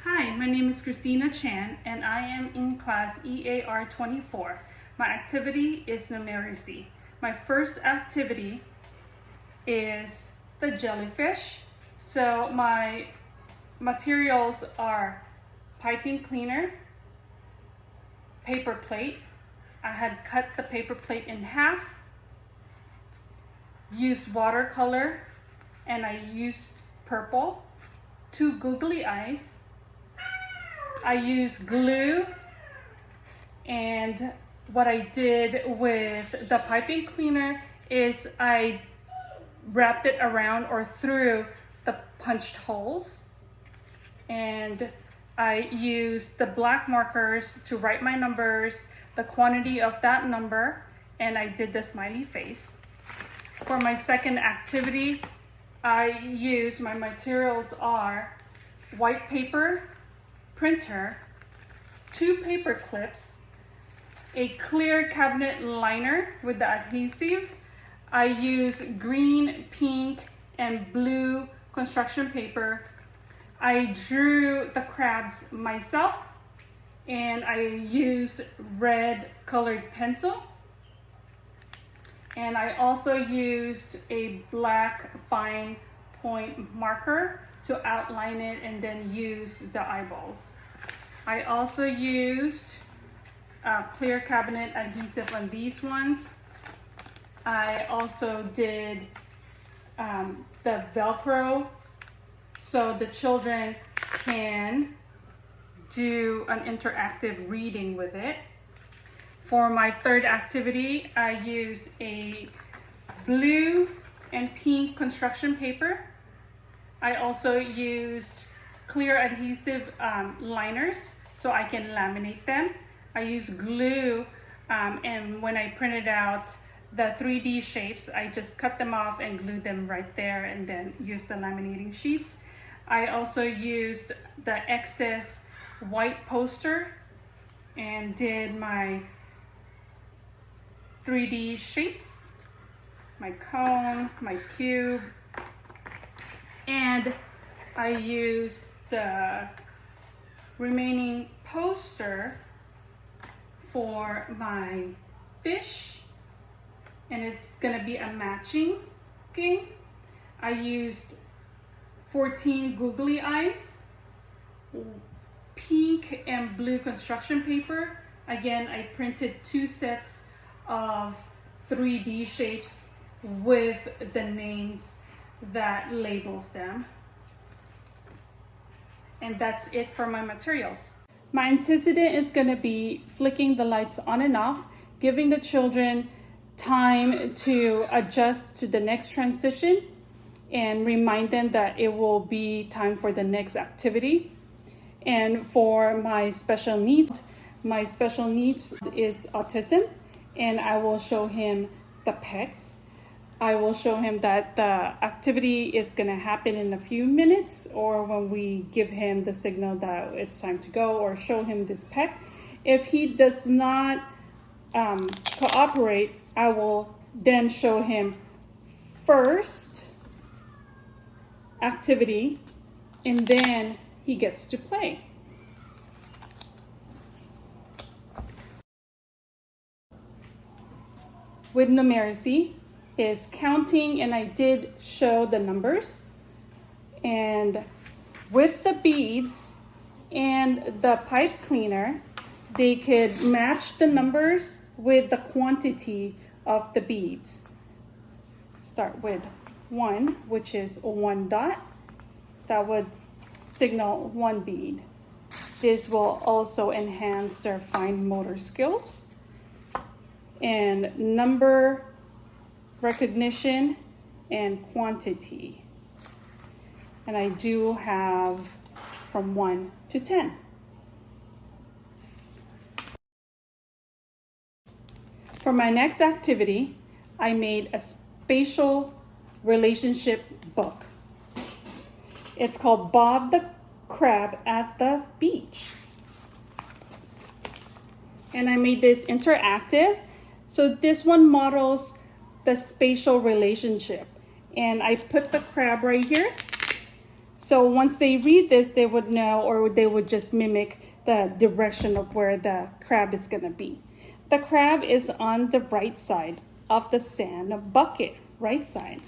Hi, my name is Christina Chan and I am in class EAR 24. My activity is Numeracy. My first activity is the jellyfish. So my materials are piping cleaner, paper plate. I had cut the paper plate in half, used watercolor, and I used purple, 2 googly eyes. I used glue, and what I did with the piping cleaner is I wrapped it around or through the punched holes, and I used the black markers to write my numbers, the quantity of that number, and I did the smiley face. For my second activity, I used, my materials are white paper, printer, 2 paper clips, a clear cabinet liner with the adhesive. I use green, pink, and blue construction paper. I drew the crabs myself, and I used red colored pencil. And I also used a black fine point marker to outline it and then use the eyeballs. I also used clear cabinet adhesive on these ones. I also did the Velcro so the children can do an interactive reading with it. For my third activity, I used a blue and pink construction paper. I also used clear adhesive liners so I can laminate them. I used glue, and when I printed out the 3D shapes, I just cut them off and glued them right there and then used the laminating sheets. I also used the excess white poster and did my 3D shapes, my cone, my cube, and I used the remaining poster for my fish, and it's gonna be a matching game. I used 14 googly eyes, pink and blue construction paper. Again, I printed 2 sets of 3D shapes with the names that labels them. And that's it for my materials. My antecedent is going to be flicking the lights on and off, giving the children time to adjust to the next transition and remind them that it will be time for the next activity. And for my special needs is autism, and I will show him the pecs. I will show him that the activity is going to happen in a few minutes, or when we give him the signal that it's time to go, or show him this pec. If he does not cooperate, I will then show him first activity, and then he gets to play. With numeracy is counting, and I did show the numbers, and with the beads and the pipe cleaner, they could match the numbers with the quantity of the beads. Start with 1, which is 1 dot. That would signal 1 bead. This will also enhance their fine motor skills and number recognition and quantity. And I do have from 1 to 10. For my next activity, I made a spatial relationship book. It's called Bob the Crab at the Beach. And I made this interactive. So this one models the spatial relationship. And I put the crab right here. So once they read this, they would know, or they would just mimic the direction of where the crab is gonna be. The crab is on the right side of the sand bucket, right side.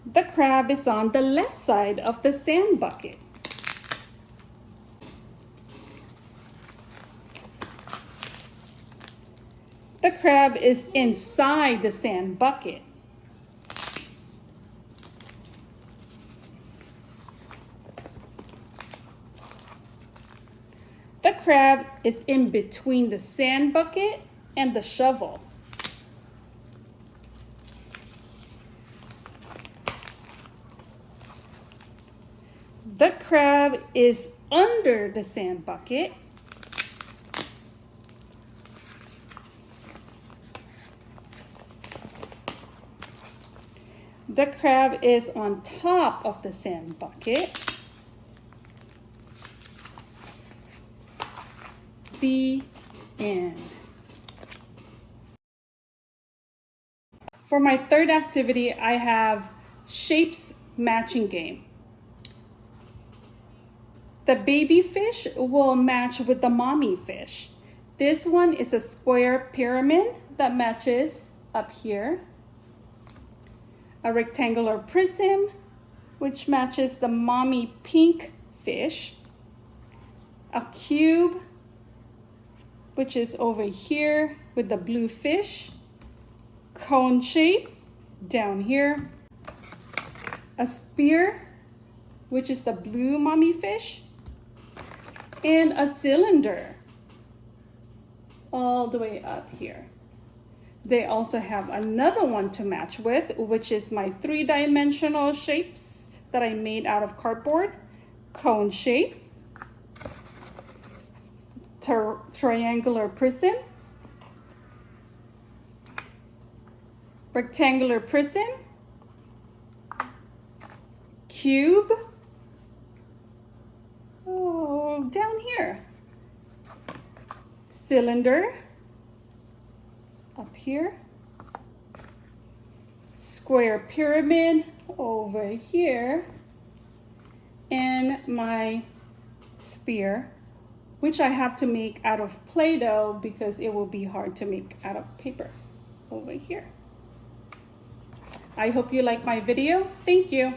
The crab is on the left side of the sand bucket. The crab is inside the sand bucket. The crab is in between the sand bucket and the shovel. The crab is under the sand bucket. The crab is on top of the sand bucket. The end. For my third activity, I have shapes matching game. The baby fish will match with the mommy fish. This one is a square pyramid that matches up here. A rectangular prism, which matches the mommy pink fish. A cube, which is over here with the blue fish. Cone shape down here. A spear, which is the blue mommy fish. And a cylinder all the way up here. They also have another one to match with, which is my 3-dimensional shapes that I made out of cardboard. Cone shape, triangular prism, rectangular prism, cube, down here, cylinder, up here, square pyramid over here, and my spear, which I have to make out of Play-Doh because it will be hard to make out of paper over here. I hope you like my video. Thank you.